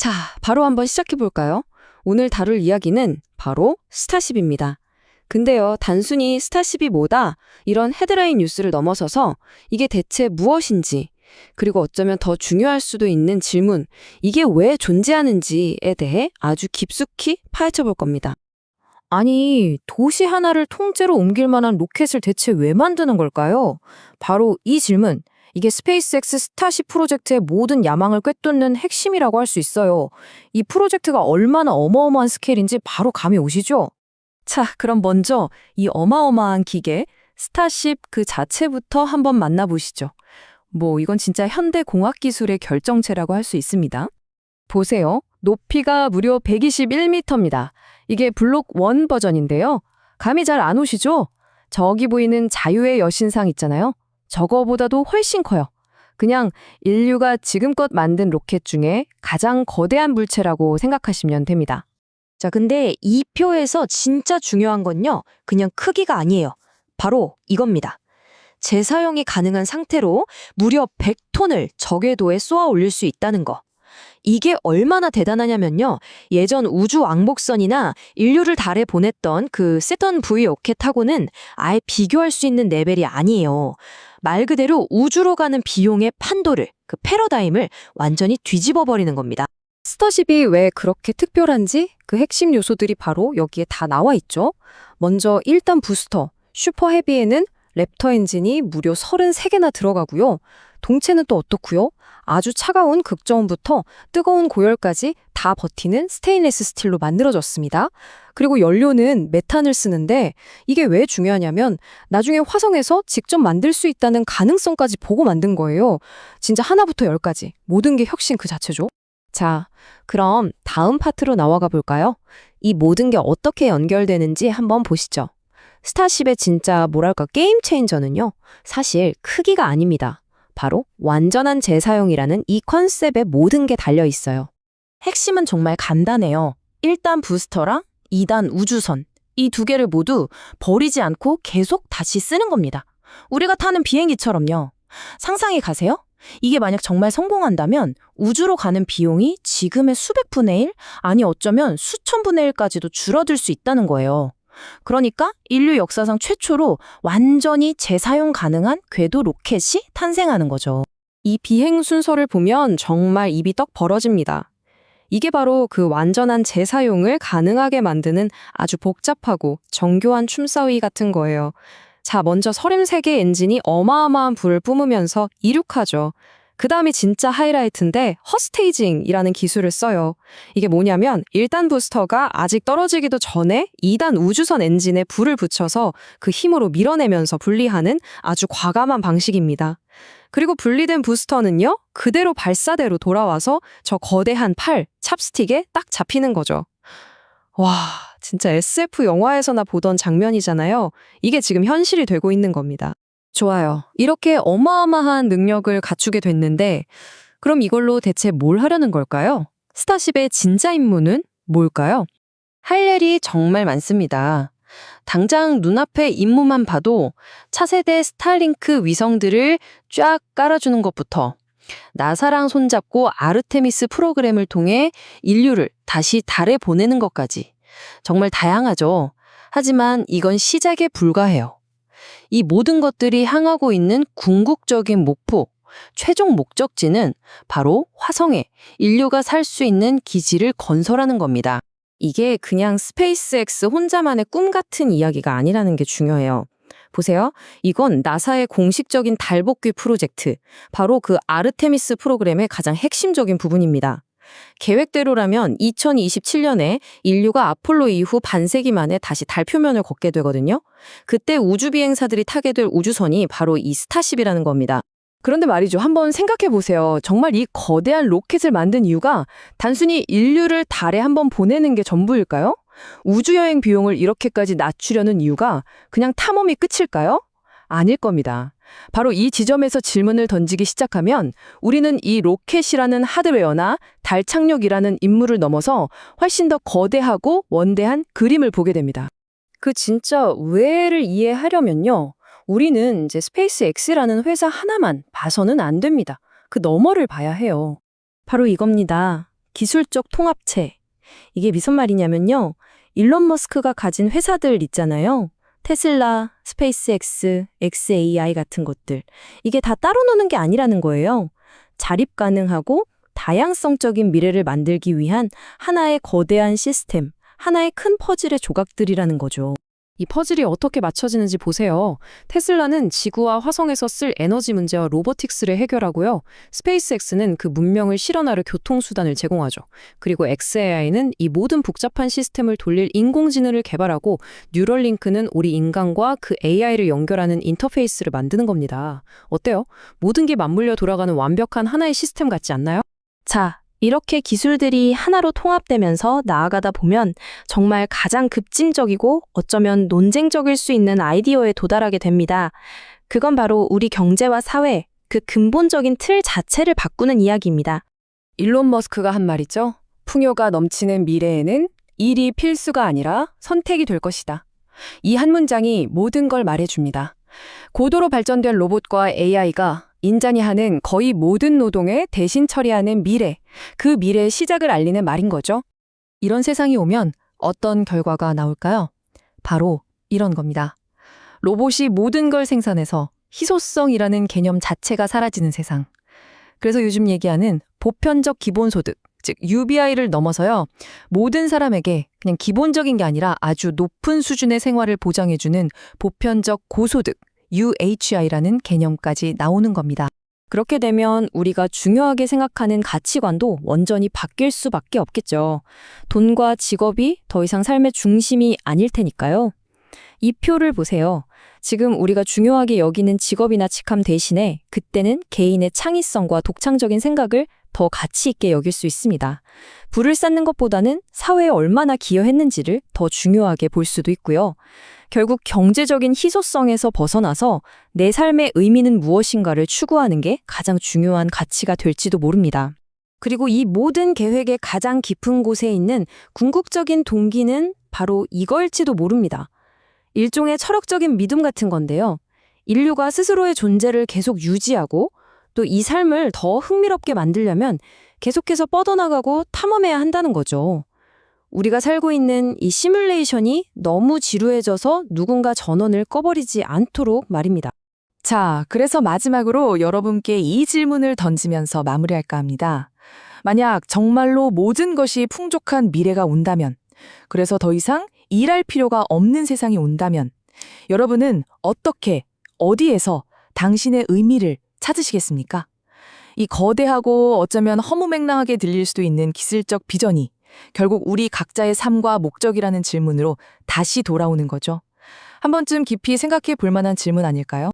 자, 바로 한번 시작해 볼까요? 오늘 다룰 이야기는 바로 스타쉽입니다. 근데요, 단순히 스타쉽이 뭐다? 이런 헤드라인 뉴스를 넘어서서 이게 대체 무엇인지, 그리고 어쩌면 더 중요할 수도 있는 질문, 이게 왜 존재하는지에 대해 아주 깊숙이 파헤쳐 볼 겁니다. 아니, 도시 하나를 통째로 옮길 만한 로켓을 대체 왜 만드는 걸까요? 바로 이 질문. 이게 스페이스X 스타쉽 프로젝트의 모든 야망을 꿰뚫는 핵심이라고 할 수 있어요. 이 프로젝트가 얼마나 어마어마한 스케일인지 바로 감이 오시죠? 자, 그럼 먼저 이 어마어마한 기계, 스타쉽 그 자체부터 한번 만나보시죠. 이건 진짜 현대 공학 기술의 결정체라고 할 수 있습니다. 보세요. 높이가 무려 121m입니다. 이게 블록 1 버전인데요. 감이 잘 안 오시죠? 저기 보이는 자유의 여신상 있잖아요. 저거보다도 훨씬 커요. 그냥 인류가 지금껏 만든 로켓 중에 가장 거대한 물체라고 생각하시면 됩니다. 자, 근데 이 표에서 진짜 중요한 건요. 그냥 크기가 아니에요. 바로 이겁니다. 재사용이 가능한 상태로 무려 100톤을 저궤도에 쏘아 올릴 수 있다는 거. 이게 얼마나 대단하냐면요. 예전 우주 왕복선이나 인류를 달에 보냈던 그 세턴 V 로켓하고는 아예 비교할 수 있는 레벨이 아니에요. 말 그대로 우주로 가는 비용의 판도를, 그 패러다임을 완전히 뒤집어 버리는 겁니다. 스타쉽이 왜 그렇게 특별한지 그 핵심 요소들이 바로 여기에 다 나와 있죠. 먼저 1단 부스터, 슈퍼 헤비에는 랩터 엔진이 무려 33개나 들어가고요. 동체는 또 어떻고요? 아주 차가운 극저온부터 뜨거운 고열까지 다 버티는 스테인리스 스틸로 만들어졌습니다. 그리고 연료는 메탄을 쓰는데 이게 왜 중요하냐면 나중에 화성에서 직접 만들 수 있다는 가능성까지 보고 만든 거예요. 진짜 하나부터 열까지 모든 게 혁신 그 자체죠. 자, 그럼 다음 파트로 나와가 볼까요? 이 모든 게 어떻게 연결되는지 한번 보시죠. 스타쉽의 진짜 뭐랄까 게임 체인저는요. 사실 크기가 아닙니다. 바로 완전한 재사용이라는 이 컨셉에 모든 게 달려 있어요. 핵심은 정말 간단해요. 1단 부스터랑 2단 우주선. 이 두 개를 모두 버리지 않고 계속 다시 쓰는 겁니다. 우리가 타는 비행기처럼요. 상상해 가세요? 이게 만약 정말 성공한다면 우주로 가는 비용이 지금의 수백 분의 1, 아니 어쩌면 수천 분의 1까지도 줄어들 수 있다는 거예요. 그러니까 인류 역사상 최초로 완전히 재사용 가능한 궤도 로켓이 탄생하는 거죠. 이 비행 순서를 보면 정말 입이 떡 벌어집니다. 이게 바로 그 완전한 재사용을 가능하게 만드는 아주 복잡하고 정교한 춤사위 같은 거예요. 자, 먼저 33개 엔진이 어마어마한 불을 뿜으면서 이륙하죠. 그 다음이 진짜 하이라이트인데 헛스테이징이라는 기술을 써요. 이게 뭐냐면 1단 부스터가 아직 떨어지기도 전에 2단 우주선 엔진에 불을 붙여서 그 힘으로 밀어내면서 분리하는 아주 과감한 방식입니다. 그리고 분리된 부스터는요, 그대로 발사대로 돌아와서 저 거대한 팔, 찹스틱에 딱 잡히는 거죠. 와, 진짜 SF 영화에서나 보던 장면이잖아요. 이게 지금 현실이 되고 있는 겁니다. 좋아요. 이렇게 어마어마한 능력을 갖추게 됐는데 그럼 이걸로 대체 뭘 하려는 걸까요? 스타쉽의 진짜 임무는 뭘까요? 할 일이 정말 많습니다. 당장 눈앞의 임무만 봐도 차세대 스타링크 위성들을 쫙 깔아주는 것부터 나사랑 손잡고 아르테미스 프로그램을 통해 인류를 다시 달에 보내는 것까지 정말 다양하죠. 하지만 이건 시작에 불과해요. 이 모든 것들이 향하고 있는 궁극적인 목표, 최종 목적지는 바로 화성에 인류가 살 수 있는 기지를 건설하는 겁니다. 이게 그냥 스페이스X 혼자만의 꿈 같은 이야기가 아니라는 게 중요해요. 보세요. 이건 나사의 공식적인 달 복귀 프로젝트, 바로 그 아르테미스 프로그램의 가장 핵심적인 부분입니다. 계획대로라면 2027년에 인류가 아폴로 이후 반세기 만에 다시 달 표면을 걷게 되거든요. 그때 우주비행사들이 타게 될 우주선이 바로 이 스타쉽이라는 겁니다. 그런데 말이죠. 한번 생각해 보세요. 정말 이 거대한 로켓을 만든 이유가 단순히 인류를 달에 한번 보내는 게 전부일까요? 우주여행 비용을 이렇게까지 낮추려는 이유가 그냥 탐험이 끝일까요? 아닐 겁니다. 바로 이 지점에서 질문을 던지기 시작하면 우리는 이 로켓이라는 하드웨어나 달 착륙이라는 임무를 넘어서 훨씬 더 거대하고 원대한 그림을 보게 됩니다. 그 진짜 왜를 이해하려면요. 우리는 이제 스페이스X라는 회사 하나만 봐서는 안 됩니다. 그 너머를 봐야 해요. 바로 이겁니다. 기술적 통합체. 이게 무슨 말이냐면요. 일론 머스크가 가진 회사들 있잖아요. 테슬라, 스페이스X, XAI 같은 것들. 이게 다 따로 노는 게 아니라는 거예요. 자립 가능하고 다양성적인 미래를 만들기 위한 하나의 거대한 시스템, 하나의 큰 퍼즐의 조각들이라는 거죠. 이 퍼즐이 어떻게 맞춰지는지 보세요. 테슬라는 지구와 화성에서 쓸 에너지 문제와 로보틱스를 해결하고요. 스페이스X는 그 문명을 실현하려 교통수단을 제공하죠. 그리고 XAI는 이 모든 복잡한 시스템을 돌릴 인공지능을 개발하고 뉴럴링크는 우리 인간과 그 AI를 연결하는 인터페이스를 만드는 겁니다. 어때요? 모든 게 맞물려 돌아가는 완벽한 하나의 시스템 같지 않나요? 자, 이렇게 기술들이 하나로 통합되면서 나아가다 보면 정말 가장 급진적이고 어쩌면 논쟁적일 수 있는 아이디어에 도달하게 됩니다. 그건 바로 우리 경제와 사회, 그 근본적인 틀 자체를 바꾸는 이야기입니다. 일론 머스크가 한 말이죠. 풍요가 넘치는 미래에는 일이 필수가 아니라 선택이 될 것이다. 이 한 문장이 모든 걸 말해줍니다. 고도로 발전된 로봇과 AI가 인간이 하는 거의 모든 노동에 대신 처리하는 미래, 그 미래의 시작을 알리는 말인 거죠. 이런 세상이 오면 어떤 결과가 나올까요? 바로 이런 겁니다. 로봇이 모든 걸 생산해서 희소성이라는 개념 자체가 사라지는 세상. 그래서 요즘 얘기하는 보편적 기본소득, 즉 UBI를 넘어서요. 모든 사람에게 그냥 기본적인 게 아니라 아주 높은 수준의 생활을 보장해주는 보편적 고소득, UHI라는 개념까지 나오는 겁니다. 그렇게 되면 우리가 중요하게 생각하는 가치관도 완전히 바뀔 수밖에 없겠죠. 돈과 직업이 더 이상 삶의 중심이 아닐 테니까요. 이 표를 보세요. 지금 우리가 중요하게 여기는 직업이나 직함 대신에 그때는 개인의 창의성과 독창적인 생각을 더 가치 있게 여길 수 있습니다. 부를 쌓는 것보다는 사회에 얼마나 기여했는지를 더 중요하게 볼 수도 있고요. 결국 경제적인 희소성에서 벗어나서 내 삶의 의미는 무엇인가를 추구하는 게 가장 중요한 가치가 될지도 모릅니다. 그리고 이 모든 계획의 가장 깊은 곳에 있는 궁극적인 동기는 바로 이거일지도 모릅니다. 일종의 철학적인 믿음 같은 건데요. 인류가 스스로의 존재를 계속 유지하고 또 이 삶을 더 흥미롭게 만들려면 계속해서 뻗어나가고 탐험해야 한다는 거죠. 우리가 살고 있는 이 시뮬레이션이 너무 지루해져서 누군가 전원을 꺼버리지 않도록 말입니다. 자, 그래서 마지막으로 여러분께 이 질문을 던지면서 마무리할까 합니다. 만약 정말로 모든 것이 풍족한 미래가 온다면, 그래서 더 이상 일할 필요가 없는 세상이 온다면, 여러분은 어떻게, 어디에서 당신의 의미를 찾으시겠습니까? 이 거대하고 어쩌면 허무맹랑하게 들릴 수도 있는 기술적 비전이 결국 우리 각자의 삶과 목적이라는 질문으로 다시 돌아오는 거죠. 한 번쯤 깊이 생각해 볼 만한 질문 아닐까요?